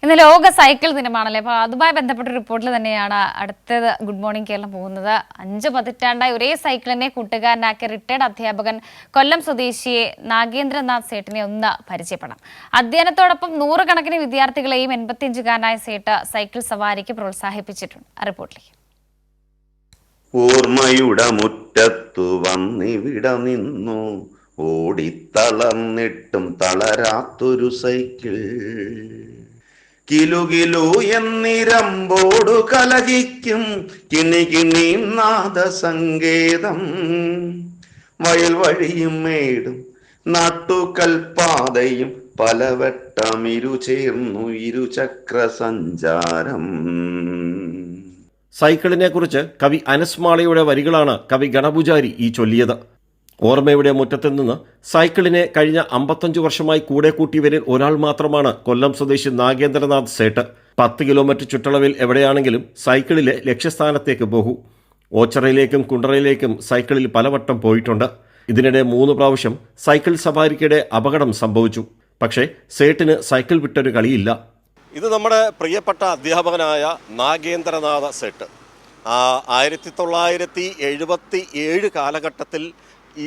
ഇന്ന് ലോക സൈക്കിൾ ദിനമാണല്ലേ. അപ്പോൾ അതുമായി ബന്ധപ്പെട്ട റിപ്പോർട്ടിൽ തന്നെയാണ് അടുത്തത് ഗുഡ് മോർണിംഗ് കേരളം പോകുന്നത്. 5 പതിറ്റാണ്ടായി ഒരേ സൈക്കിളിനെ കൂട്ടുകാരനാക്കിയ റിട്ടയർഡ് അധ്യാപകൻ കൊല്ലം സ്വദേശിയെ നാഗേന്ദ്രനാഥ് സേട്ടിനെ ഒന്ന് പരിചയപ്പെടാം. അധ്യയനത്തോടൊപ്പം 100 കണക്കിന് വിദ്യാർത്ഥികളെയും 85-കാരനായ സേട്ട് സൈക്കിൾ സവാരിക്ക് പ്രോത്സാഹിപ്പിച്ചിട്ടുണ്ട്. റിപ്പോർട്ടിലേക്ക്. ഓർമ്മയുടെ മുറ്റത്തു വന്നിവിട നിന്നു ഓടിത്തളർന്നിട്ടും തളരാത്തൊരു സൈക്കിൾ, കിലുകിലു എന്നിരമ്പോടു കലകിക്കും കിണികിണി നാദസങ്കേതം, വയൽ വഴിയും മേടും നാട്ടുകൽപാതയും പലവട്ടം ഇരുചേർന്നു ഇരുചക്ര സഞ്ചാരം. സൈക്കിളിനെ കുറിച്ച് കവി അനസ്മാളയുടെ വരികളാണ് കവി ഗണപൂജാരി ഈ ചൊല്ലിയത്. ഓർമ്മയുടെ മുറ്റത്തിൽ നിന്ന് സൈക്കിളിനെ കഴിഞ്ഞ 55 വർഷമായി കൂടെ കൂട്ടിയവരിൽ ഒരാൾ മാത്രമാണ് കൊല്ലം സ്വദേശി നാഗേന്ദ്രനാഥ് സേട്ട്. 10 കിലോമീറ്റർ ചുറ്റളവിൽ എവിടെയാണെങ്കിലും സൈക്കിളിലെ ലക്ഷ്യസ്ഥാനത്തേക്ക് പോകൂ. ഓച്ചറയിലേക്കും കുണ്ടറയിലേക്കും സൈക്കിളിൽ പലവട്ടം പോയിട്ടുണ്ട്. ഇതിനിടെ 3 പ്രാവശ്യം സൈക്കിൾ സവാരിക്കിടെ അപകടം സംഭവിച്ചു. പക്ഷേ സേട്ടിന് സൈക്കിൾ വിട്ടൊരു കളിയില്ല. ഇത് നമ്മുടെ പ്രിയപ്പെട്ട അധ്യാപകനായ നാഗേന്ദ്രനാഥ സേട്ട് 1977 കാലഘട്ടത്തിൽ ഈ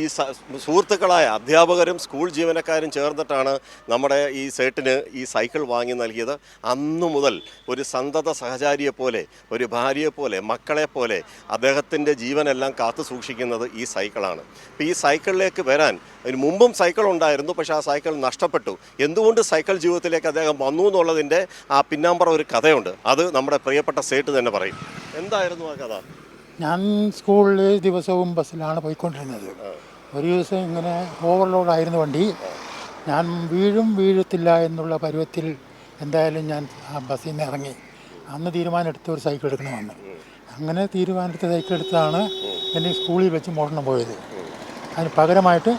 സുഹൃത്തുക്കളായ അധ്യാപകരും സ്കൂൾ ജീവനക്കാരും ചേർന്നിട്ടാണ് നമ്മുടെ ഈ സേട്ടിന് ഈ സൈക്കിൾ വാങ്ങി നൽകിയത്. അന്നു മുതൽ ഒരു സന്തത സഹചാരിയെപ്പോലെ, ഒരു ഭാര്യയെപ്പോലെ, മക്കളെപ്പോലെ അദ്ദേഹത്തിൻ്റെ ജീവനെല്ലാം കാത്തു സൂക്ഷിക്കുന്നത് ഈ സൈക്കിളാണ്. അപ്പോൾ ഈ സൈക്കിളിലേക്ക് വരാൻ അതിന് മുമ്പും സൈക്കിൾ ഉണ്ടായിരുന്നു, പക്ഷേ ആ സൈക്കിൾ നഷ്ടപ്പെട്ടു. എന്തുകൊണ്ട് സൈക്കിൾ ജീവിതത്തിലേക്ക് അദ്ദേഹം വന്നു എന്നുള്ളതിൻ്റെ ആ പിന്നാമ്പുറം ഒരു കഥയുണ്ട്. അത് നമ്മുടെ പ്രിയപ്പെട്ട സേട്ട് തന്നെ പറയും. എന്തായിരുന്നു ആ കഥ? ഞാൻ സ്കൂളിൽ ദിവസവും ബസ്സിലാണ് പോയിക്കൊണ്ടിരുന്നത്. ഒരു ദിവസം ഇങ്ങനെ ഓവർലോഡായിരുന്നു വണ്ടി. ഞാൻ വീഴത്തില്ല എന്നുള്ള പരുവത്തിൽ എന്തായാലും ഞാൻ ആ ബസ്സിൽ നിന്ന് ഇറങ്ങി. അന്ന് തീരുമാനമെടുത്ത് ഒരു സൈക്കിൾ എടുക്കണമെന്ന്. അങ്ങനെ തീരുമാനമെടുത്ത സൈക്കിൾ എടുത്താണ് എന്നെ സ്കൂളിൽ വെച്ച് മോഷണം പോയത്. അതിന് പകരമായിട്ട്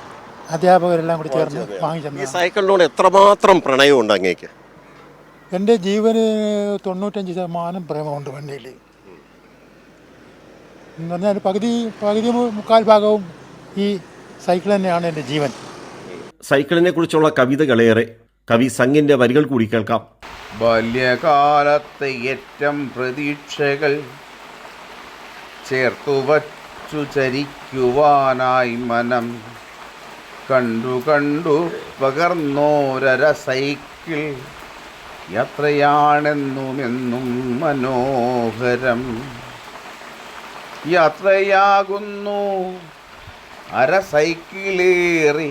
അധ്യാപകരെല്ലാം കൂടി ചേർന്ന് വാങ്ങിച്ചത്. ഈ സൈക്കിളിനോട് എത്രമാത്രം പ്രണയമുണ്ട് അങ്ങേക്ക്? എൻ്റെ ജീവന് 95% പ്രേമമുണ്ട് വണ്ടിയിൽ. എന്ന് പറഞ്ഞാൽ പകുതി മുക്കാൽ ഭാഗവും ഈ സൈക്കിൾ തന്നെയാണ് എൻ്റെ ജീവൻ. സൈക്കിളിനെ കുറിച്ചുള്ള കവിതകളേറെ. കവി സംഗിൻ്റെ വരികൾ കൂടി കേൾക്കാം. ബാല്യകാലത്തെ ഏറ്റവും പ്രതീക്ഷകൾ ചേർത്തുവച്ചു ചരിക്കുവാനായി മനം കണ്ടു പകർന്നോരര സൈക്കിൾ, യാത്രയാണെന്നുമെന്നും മനോഹരം. യാത്രയാകുന്നു അര സൈക്കിളേറി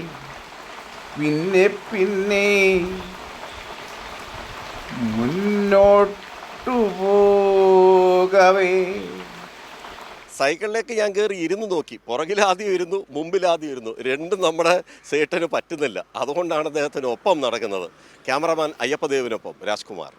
പിന്നെ മുന്നോട്ടു പോകവേ. സൈക്കിളിലേക്ക് ഞാൻ കയറി ഇരുന്ന് നോക്കി. പുറകിലാദ്യം ഇരുന്നു, മുമ്പിലാദ്യം ഇരുന്നു. രണ്ടും നമ്മുടെ സേട്ടിന് പറ്റുന്നില്ല. അതുകൊണ്ടാണ് അദ്ദേഹത്തിന് ഒപ്പം നടക്കുന്നത്. ക്യാമറമാൻ അയ്യപ്പദേവിനൊപ്പം രാജ്കുമാർ.